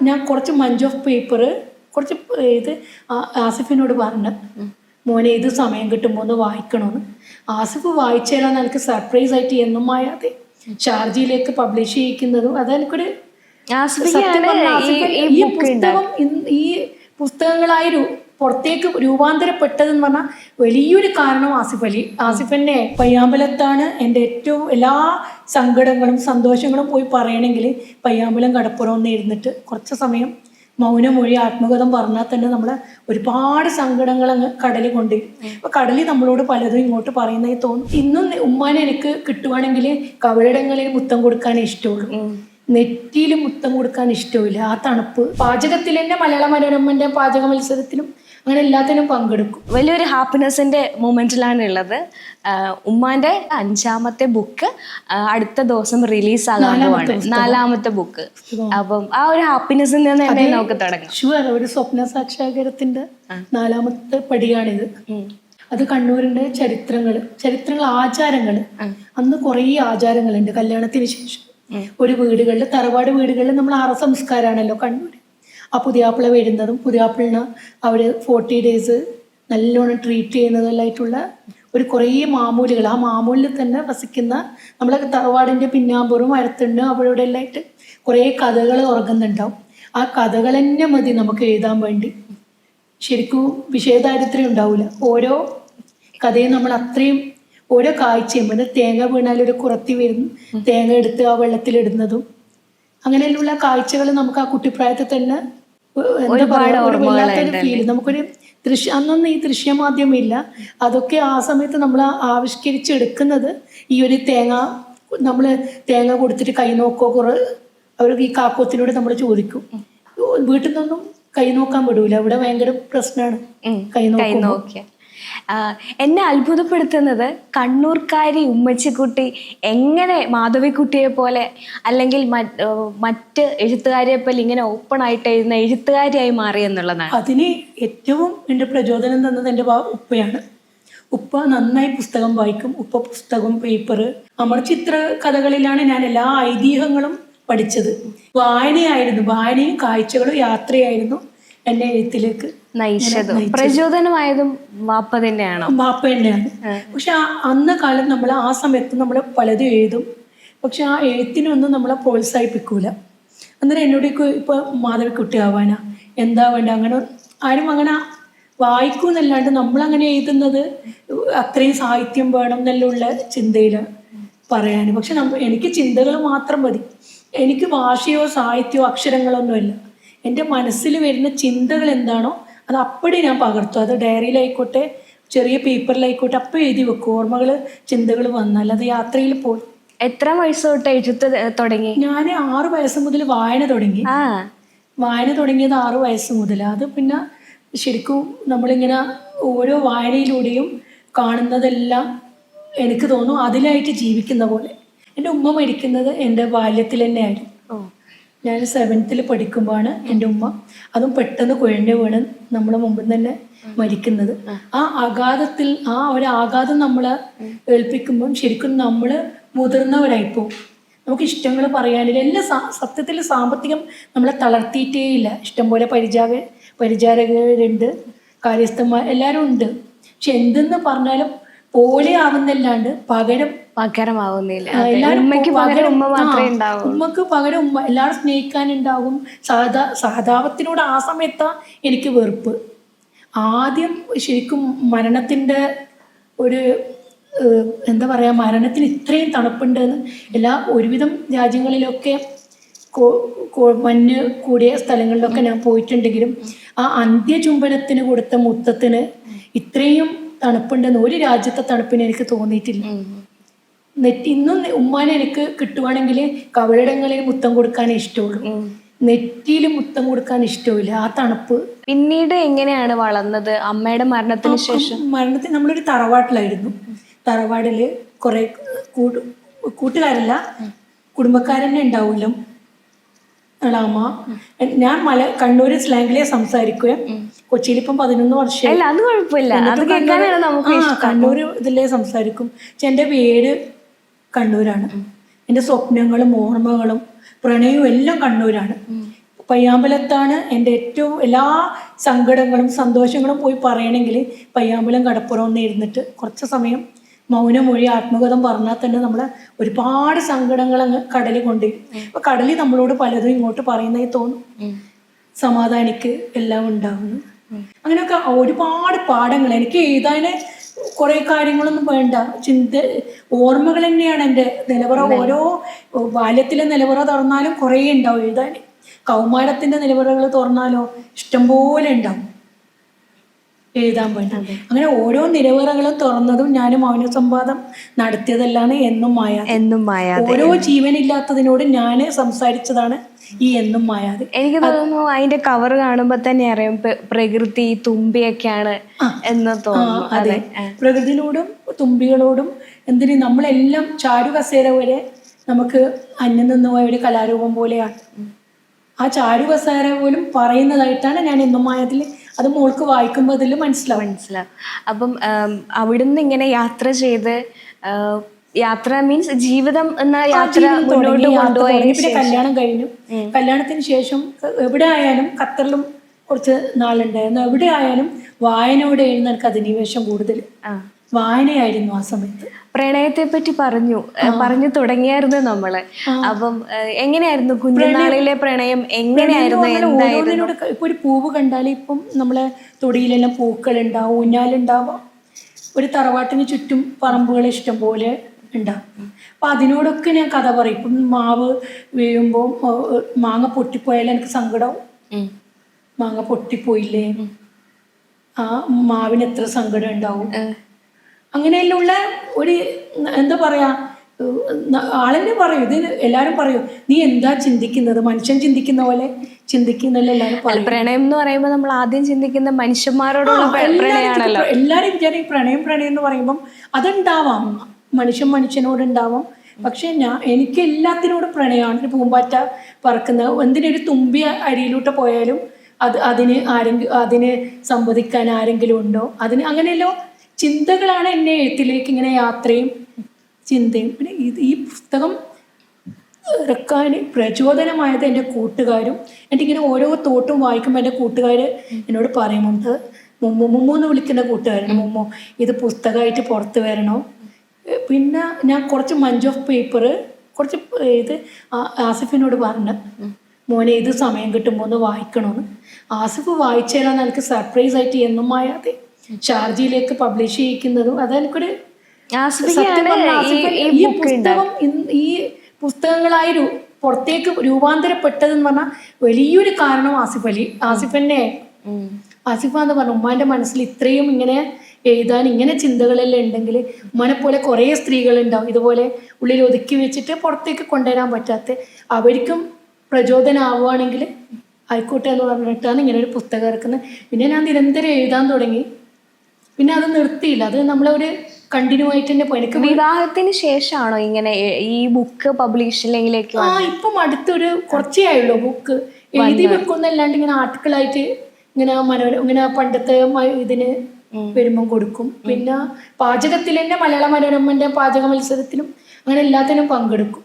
ഞാൻ കുറച്ച് Munch of paper കുറച്ച് ഇത് ആസിഫിനോട് പറഞ്ഞു, മോനെ ഇത് സമയം കിട്ടുമ്പോൾ ഒന്ന് വായിക്കണമെന്ന്. ആസിഫ് വായിച്ചു തരാൻ എനിക്ക് സർപ്രൈസ് ആയിട്ട് എന്നും മായാതെ ഷാർജയിലേക്ക് പബ്ലിഷ് ചെയ്യിക്കുന്നതും അതെനിക്കൊരു ഈ പുസ്തകം ഈ പുസ്തകങ്ങളായി പുറത്തേക്ക് രൂപാന്തരപ്പെട്ടതെന്ന് പറഞ്ഞാൽ വലിയൊരു കാരണം ആസിഫ് തന്നെ. പയ്യാമ്പലത്താണ് എൻ്റെ ഏറ്റവും എല്ലാ സങ്കടങ്ങളും സന്തോഷങ്ങളും പോയി പറയണമെങ്കിൽ പയ്യാമ്പലം കടപ്പുറം ഒന്ന് ഇരുന്നിട്ട് കുറച്ച് സമയം മൗനമൊഴി ആത്മകഥം പറഞ്ഞാൽ തന്നെ നമ്മളെ ഒരുപാട് സങ്കടങ്ങൾ അങ്ങ് കടലിൽ കൊണ്ടുവരും. അപ്പൊ കടലിൽ നമ്മളോട് പലതും ഇങ്ങോട്ട് പറയുന്നതായി തോന്നും. ഇന്നും ഉമ്മാനെ എനിക്ക് കിട്ടുവാണെങ്കിൽ കവിളിടങ്ങളിൽ മുത്തം കൊടുക്കാനേ ഇഷ്ടമുള്ളൂ, നെറ്റിയിൽ മുത്തം കൊടുക്കാൻ ഇഷ്ടമില്ല. ആ തണുപ്പ്. പാചകത്തിൽ തന്നെ മലയാള മനോരമന്റെ പാചക മത്സരത്തിലും അങ്ങനെ എല്ലാത്തിനും പങ്കെടുക്കും. വലിയൊരു ഹാപ്പിനെസിന്റെ മൊമെന്റിലാണ് ഉള്ളത്. ഉമ്മാന്റെ 5ാമത്തെ ബുക്ക് അടുത്ത ദിവസം റിലീസ് ആകാൻ 4ാമത്തെ ബുക്ക്. അപ്പം ആ ഒരു ഹാപ്പിനെസ്സിൽ നിന്ന് തന്നെ നമുക്ക് തുടങ്ങാം. ഷുവർ, ഒരു സ്വപ്ന സാക്ഷാത്കാരത്തിന്റെ 4ാമത്തെ പടിയാണിത്. അത് കണ്ണൂരിന്റെ ചരിത്രങ്ങൾ ആചാരങ്ങൾ. അന്ന് കുറേ ആചാരങ്ങളുണ്ട്. കല്യാണത്തിന് ശേഷം ഒരു വീടുകളിൽ, തറവാട് വീടുകളിൽ നമ്മൾ സംസ്കാരമാണല്ലോ കണ്ണൂർ. ആ പുതിയാപ്പിള വരുന്നതും പുതിയാപ്പിളിന് അവർ 40 days നല്ലോണം ട്രീറ്റ് ചെയ്യുന്നതെല്ലായിട്ടുള്ള ഒരു കുറേ മാമൂലുകൾ. ആ മാമൂലിൽ തന്നെ വസിക്കുന്ന നമ്മളെ തറവാടിൻ്റെ പിന്നാമ്പുറം മരത്തുണ്ട് അവിടെ എല്ലായിട്ട് കുറേ കഥകൾ ഉറങ്ങുന്നുണ്ടാവും. ആ കഥകൾ തന്നെ മതി നമുക്ക് എഴുതാൻ വേണ്ടി. ശരിക്കും വിഷയദാരിദ്ര്യം ഉണ്ടാവില്ല. ഓരോ കഥയും നമ്മൾ അത്രയും ഓരോ കാഴ്ചയും, പിന്നെ തേങ്ങ വീണാൽ ഒരു കുറത്തി വരുന്നു, തേങ്ങ എടുത്ത് ആ വെള്ളത്തിലിടുന്നതും അങ്ങനെയുള്ള കാഴ്ചകൾ നമുക്ക് ആ കുട്ടിപ്രായത്തിൽ തന്നെ എന്താ പറയുക, ഒരു വല്ലാത്തൊരു ഫീൽ. നമുക്കൊരു അന്നൊന്നും ഈ ദൃശ്യമാധ്യമം ഇല്ല. അതൊക്കെ ആ സമയത്ത് നമ്മൾ ആവിഷ്കരിച്ചെടുക്കുന്നത് ഈ ഒരു നമ്മൾ തേങ്ങ കൊടുത്തിട്ട് കൈ നോക്കോ അവർക്ക് ഈ കാക്കോത്തിനോട് നമ്മൾ ചോദിക്കും. വീട്ടിൽ നിന്നൊന്നും കൈ നോക്കാൻ വിടൂല. ഇവിടെ ഭയങ്കര പ്രശ്നമാണ് കൈ നോക്കാൻ. എന്നെ അത്ഭുതപ്പെടുത്തുന്നത് കണ്ണൂർക്കാരി ഉമ്മച്ചിക്കുട്ടി എങ്ങനെ മാധവിക്കുട്ടിയെ പോലെ അല്ലെങ്കിൽ മറ്റ് എഴുത്തുകാരിയെ പോലെ ഇങ്ങനെ ഓപ്പൺ ആയിട്ട് എഴുതുന്ന എഴുത്തുകാരിയായി മാറി എന്നുള്ളതാണ്. അതിന് ഏറ്റവും എൻ്റെ പ്രചോദനം തന്നത് എൻ്റെ ഉപ്പയാണ്. ഉപ്പ നന്നായി പുസ്തകം വായിക്കും. ഉപ്പ പുസ്തകം, പേപ്പർ, നമ്മുടെ ചിത്ര കഥകളിലാണ് ഞാൻ എല്ലാ ഐതിഹ്യങ്ങളും പഠിച്ചത്. വായനയും കാഴ്ചകളും യാത്രയായിരുന്നു എന്നെ എഴുത്തിലേക്ക് നയിച്ചതും പ്രചോദനമായതും വാപ്പ തന്നെയാണ്. പക്ഷെ അന്ന കാലം നമ്മൾ ആ സമയത്ത് നമ്മൾ പലതും എഴുതും. പക്ഷെ ആ എഴുത്തിനൊന്നും നമ്മളെ പ്രോത്സാഹിപ്പിക്കൂല. അന്നേരം എന്നോട് ഇപ്പൊ മാധവിക്കുട്ടി ആവാനാ എന്താ വേണ്ട, അങ്ങനെ ആരും അങ്ങനെ വായിക്കൂന്നല്ലാണ്ട് നമ്മളങ്ങനെ എഴുതുന്നത് അത്രയും സാഹിത്യം വേണം എന്നുള്ള ചിന്തയില് പറയാൻ. പക്ഷെ എനിക്ക് ചിന്തകൾ മാത്രം മതി. എനിക്ക് ഭാഷയോ സാഹിത്യമോ അക്ഷരങ്ങളൊന്നുമില്ല. എൻ്റെ മനസ്സിൽ വരുന്ന ചിന്തകൾ എന്താണോ അത് അപ്പടി ഞാൻ പകർത്തും. അത് ഡയറിയിലായിക്കോട്ടെ, ചെറിയ പേപ്പറിലായിക്കോട്ടെ, അപ്പം എഴുതി വെക്കും. ഓർമ്മകൾ, ചിന്തകൾ വന്നാൽ അത് യാത്രയിൽ പോകും. എത്ര വയസ്സ് തൊട്ട് എഴുത്ത് തുടങ്ങി? ഞാൻ 6 വയസ്സ് മുതൽ വായന തുടങ്ങി. വായന തുടങ്ങിയത് 6 വയസ്സ് മുതൽ. അത് പിന്നെ ശരിക്കും നമ്മളിങ്ങനെ ഓരോ വായനയിലൂടെയും കാണുന്നതെല്ലാം എനിക്ക് തോന്നും അതിലായിട്ട് ജീവിക്കുന്ന പോലെ. എൻ്റെ ഉമ്മ മരിക്കുന്നത് എൻ്റെ ബാല്യത്തിൽ തന്നെയായിരുന്നു. ഞാൻ 7th പഠിക്കുമ്പോഴാണ് എൻ്റെ ഉമ്മ, അതും പെട്ടെന്ന് കുഴഞ്ഞു വീണ് നമ്മളെ മുമ്പിൽ തന്നെ മരിക്കുന്നത്. ആ ഒരു ആഘാതം നമ്മളെ ഏൽപ്പിക്കുമ്പം ശരിക്കും നമ്മൾ മുതിർന്നവരായിപ്പോവും. നമുക്ക് ഇഷ്ടങ്ങൾ പറയാനില്ല. സത്യത്തിൽ സാമ്പത്തികം നമ്മളെ തളർത്തിയിട്ടേ ഇല്ല. ഇഷ്ടംപോലെ പരിചാരകരുണ്ട്, കാര്യസ്ഥന്മാർ എല്ലാവരും ഉണ്ട്. പക്ഷെ എന്തെന്ന് പറഞ്ഞാലും പോലെ ആവുന്നല്ലാണ്ട് പകരമാവുന്നില്ല. ഉമ്മക്ക് പകരം ഉമ്മ. എല്ലാവരും സ്നേഹിക്കാനുണ്ടാവും. സഹതാപത്തിനോട് ആ സമയത്താ എനിക്ക് വെറുപ്പ്. ആദ്യം ശരിക്കും മരണത്തിൻ്റെ ഒരു എന്താ പറയുക, മരണത്തിന് ഇത്രയും തണുപ്പുണ്ടെന്ന് ഒരുവിധം രാജ്യങ്ങളിലൊക്കെ മഞ്ഞ് കൂടിയ സ്ഥലങ്ങളിലൊക്കെ ഞാൻ പോയിട്ടുണ്ടെങ്കിലും ആ അന്ത്യചുംബനത്തിന് കൊടുത്ത മുത്തത്തിന് ഇത്രയും തണുപ്പുണ്ടെന്ന് ഒരു രാജ്യത്തെ തണുപ്പിന് എനിക്ക് തോന്നിയിട്ടില്ല. ഇന്നും ഉമ്മാനെ എനിക്ക് കിട്ടുവാണെങ്കിൽ കവിളിടങ്ങളിൽ മുത്തം കൊടുക്കാനേ ഇഷ്ടമുള്ളൂ, നെറ്റിയിൽ മുത്തം കൊടുക്കാൻ ഇഷ്ടമില്ല. ആ തണുപ്പ്. പിന്നീട് എങ്ങനെയാണ് വളർന്നത്? അമ്മയുടെ മരണത്തിന് ശേഷം? മരണത്തിന് നമ്മളൊരു തറവാട്ടിലായിരുന്നു. തറവാടിൽ കുറെ കൂട്ടുകാരല്ല, കുടുംബക്കാരന്നെ ഉണ്ടാവില്ല. അമ്മ, ഞാൻ കണ്ണൂർ സ്ലാങ്ങിലെ സംസാരിക്കുക. കൊച്ചിയിൽ ഇപ്പം 11 വർഷം. കണ്ണൂർ ഇതിലേ സംസാരിക്കും. പക്ഷെ എൻ്റെ വീട് കണ്ണൂരാണ്. എൻ്റെ സ്വപ്നങ്ങളും ഓർമ്മകളും പ്രണയവും എല്ലാം കണ്ണൂരാണ്. പയ്യാമ്പലത്താണ് എൻ്റെ ഏറ്റവും എല്ലാ സങ്കടങ്ങളും സന്തോഷങ്ങളും പോയി പറയണമെങ്കിൽ പയ്യാമ്പലം കടപ്പുറം ഒന്ന് ഇരുന്നിട്ട് കുറച്ച് സമയം മൗനമൊഴി ആത്മകഥം പറഞ്ഞാൽ തന്നെ നമ്മളെ ഒരുപാട് സങ്കടങ്ങൾ അങ്ങ് കടലിൽ കൊണ്ടുപോയി. അപ്പോൾ കടലിൽ നമ്മളോട് പലതും ഇങ്ങോട്ട് പറയുന്നതായി തോന്നും, സമാധാനിക്ക് എല്ലാം ഉണ്ടാവുന്നു. അങ്ങനെയൊക്കെ ഒരുപാട് പാഠങ്ങൾ എനിക്ക് എഴുതാൻ കുറേ കാര്യങ്ങളൊന്നും വേണ്ട, ഓർമ്മകൾ തന്നെയാണ് എൻ്റെ നിലവറ. ഓരോ ബാല്യത്തിലെ നിലവറ തുറന്നാലും കുറേ ഉണ്ടാവും എഴുതാൻ. കൗമാരത്തിൻ്റെ നിലവറകൾ തുറന്നാലോ ഇഷ്ടംപോലെ ഉണ്ടാവും എഴുതാൻ വേണ്ടി. അങ്ങനെ ഓരോ നിലവറകളും തുറന്നതും ഞാൻ മൗനസംവാദം നടത്തിയതല്ലാണ് എന്നും മായാതെ. ഓരോ ജീവനില്ലാത്തതിനോട് ഞാൻ സംസാരിച്ചതാണ് ഈ എന്നും മായാതെ. എനിക്ക് തോന്നുന്നു അതിന്റെ കവർ കാണുമ്പോ തന്നെ അറിയാം പ്രകൃതി തുമ്പിയൊക്കെയാണ് എന്ന് തോന്നുന്നു. അതെ, പ്രകൃതിയോടും തുമ്പികളോടും എന്തിന് നമ്മളെല്ലാം ചാരു കസേര വരെ നമുക്ക് അന്യം നിന്ന് പോയ ഒരു കലാരൂപം പോലെയാണ്. ആ ചാരു കസേര പോലും പറയുന്നതായിട്ടാണ് ഞാൻ എന്നും മായതിൽ, അത് മോൾക്ക് വായിക്കുമ്പോൾ അതിൽ മനസ്സിലാവും. അപ്പം അവിടുന്ന് ഇങ്ങനെ യാത്ര ചെയ്ത് യാത്ര മീൻസ് ജീവിതം എന്ന യാത്ര മുന്നോട്ട് കൊണ്ടുപോയി. പിന്നെ കല്യാണം കഴിഞ്ഞു. കല്യാണത്തിന് ശേഷം എവിടെ ആയാലും, ഖത്തറിലും കുറച്ച് നാളുണ്ടായിരുന്നു, എവിടെ ആയാലും വായനയോടെയായിരുന്നു എനിക്ക് അധിനിവേശം കൂടുതൽ. വായനയായിരുന്നു ആ സമയത്ത്. പ്രണയത്തെ പറ്റി പറഞ്ഞു തുടങ്ങിയായിരുന്നു നമ്മള്. അപ്പം എങ്ങനെയായിരുന്നു കുഞ്ഞുനാളിലെ പ്രണയം? എങ്ങനെയായിരുന്നു? ഓരോന്നിനോട് ഇപ്പൊ ഒരു പൂവ് കണ്ടാൽ ഇപ്പം നമ്മളെ തൊടിയിലെല്ലാം പൂക്കളുണ്ടാവും, ഊഞ്ഞാലുണ്ടാവാം. ഒരു തറവാട്ടിന് ചുറ്റും പറമ്പുകൾ ഇഷ്ടം പോലെ ഉണ്ടാവും. അപ്പൊ അതിനോടൊക്കെ ഞാൻ കഥ പറയും. ഇപ്പം മാവ് വീഴുമ്പോൾ മാങ്ങ പൊട്ടിപ്പോയാലും എനിക്ക് സങ്കടവും. മാങ്ങ പൊട്ടിപ്പോയില്ലേ, ആ മാവിന് എത്ര സങ്കടം ഉണ്ടാവും. അങ്ങനെയുള്ള ഒരു എന്താ പറയാ, ആളെന്നെ പറയും, ഇത് എല്ലാരും പറയും, നീ എന്താ ചിന്തിക്കുന്നത്, മനുഷ്യൻ ചിന്തിക്കുന്ന പോലെ ചിന്തിക്കുന്നല്ലോ എല്ലാരും പറയും. പ്രണയം എന്ന് പറയുമ്പോൾ നമ്മൾ ആദ്യം ചിന്തിക്കുന്ന മനുഷ്യന്മാരോടുള്ള പ്രണയമാണല്ലോ. എല്ലാരും വിചാരിക്കും പ്രണയം എന്ന് പറയുമ്പം അതുണ്ടാവാം, മനുഷ്യനോടുണ്ടാവാം. പക്ഷെ എനിക്ക് എല്ലാത്തിനോടും പ്രണയമാണ്. ഒരു പൂമ്പാറ്റ പറക്കുന്ന എന്തിനൊരു തുമ്പി അരിയിലൂട്ട് പോയാലും അതിന് സംവദിക്കാൻ ആരെങ്കിലും ഉണ്ടോ, അങ്ങനെയല്ലോ ചിന്തകളാണ് എന്നെ എഴുത്തിലേക്ക് ഇങ്ങനെ യാത്രയും ചിന്തയും. പിന്നെ ഈ പുസ്തകം ഇറക്കാൻ പ്രചോദനമായത് എൻ്റെ കൂട്ടുകാരും. എനിക്കിങ്ങനെ ഓരോ തോട്ടും വായിക്കുമ്പോൾ എൻ്റെ കൂട്ടുകാർ എന്നോട് പറയുമ്പോൾ, മുമ്മു എന്ന് വിളിക്കുന്ന കൂട്ടുകാരാണ്, മുമ്മു ഇത് പുസ്തകമായിട്ട് പുറത്ത് വരണോ. പിന്നെ ഞാൻ കുറച്ച് മഞ്ച് ഓഫ് പേപ്പർ കുറച്ച് ഇത് ആസിഫിനോട് പറഞ്ഞു, മോനെ ഇത് സമയം കിട്ടുമ്പോൾ ഒന്ന് വായിക്കണമെന്ന്. ആസിഫ് വായിച്ചു തരാൻ എനിക്ക് സർപ്രൈസ് ആയിട്ട് എന്നും മായാതെ ഷാർജയിലേക്ക് പബ്ലിഷ് ചെയ്യിക്കുന്നതും അതെനിക്കൊരു ഈ പുസ്തകം ഈ പുസ്തകങ്ങളായി പുറത്തേക്ക് രൂപാന്തരപ്പെട്ടതെന്ന് പറഞ്ഞാൽ വലിയൊരു കാരണം ആസിഫ് തന്നെ. ആസിഫ എന്ന് പറഞ്ഞു, ഉമ്മാന്റെ മനസ്സിൽ ഇത്രയും ഇങ്ങനെ എഴുതാൻ ഇങ്ങനെ ചിന്തകളെല്ലാം ഉണ്ടെങ്കിൽ ഉമ്മാനെ പോലെ കുറേ സ്ത്രീകളുണ്ടാവും ഇതുപോലെ ഉള്ളിൽ ഒതുക്കി വെച്ചിട്ട് പുറത്തേക്ക് കൊണ്ടുവരാൻ പറ്റാത്ത, അവർക്കും പ്രചോദനമാവുകയാണെങ്കിൽ ആയിക്കോട്ടെ എന്ന് പറഞ്ഞിട്ടാണ് ഇങ്ങനെ ഒരു പുസ്തകം ഇറക്കുന്നത്. പിന്നെ ഞാൻ നിരന്തരം എഴുതാൻ തുടങ്ങി. പിന്നെ അത് നിർത്തിയില്ല, അത് നമ്മളൊരു കണ്ടിന്യൂ ആയിട്ട് തന്നെ പോയി. എനിക്ക് വിവാഹത്തിന് ശേഷമാണോ ഇങ്ങനെ ഈ ബുക്ക് പബ്ലിഷിംഗിലേക്ക്? ഇപ്പം അടുത്തൊരു കുറച്ചേ ആയുള്ളൂ ബുക്ക് എഴുതി വെക്കുന്നല്ലാണ്ട് ഇങ്ങനെ ആർട്ടിക്കിളായിട്ട് ഇങ്ങനെ പണ്ടത്തെ ഇതിന് വരുമ്പം കൊടുക്കും. പിന്നെ പാചകത്തിൽ തന്നെ മലയാള മനോരമന്റെ പാചക മത്സരത്തിലും അങ്ങനെ എല്ലാത്തിനും പങ്കെടുക്കും.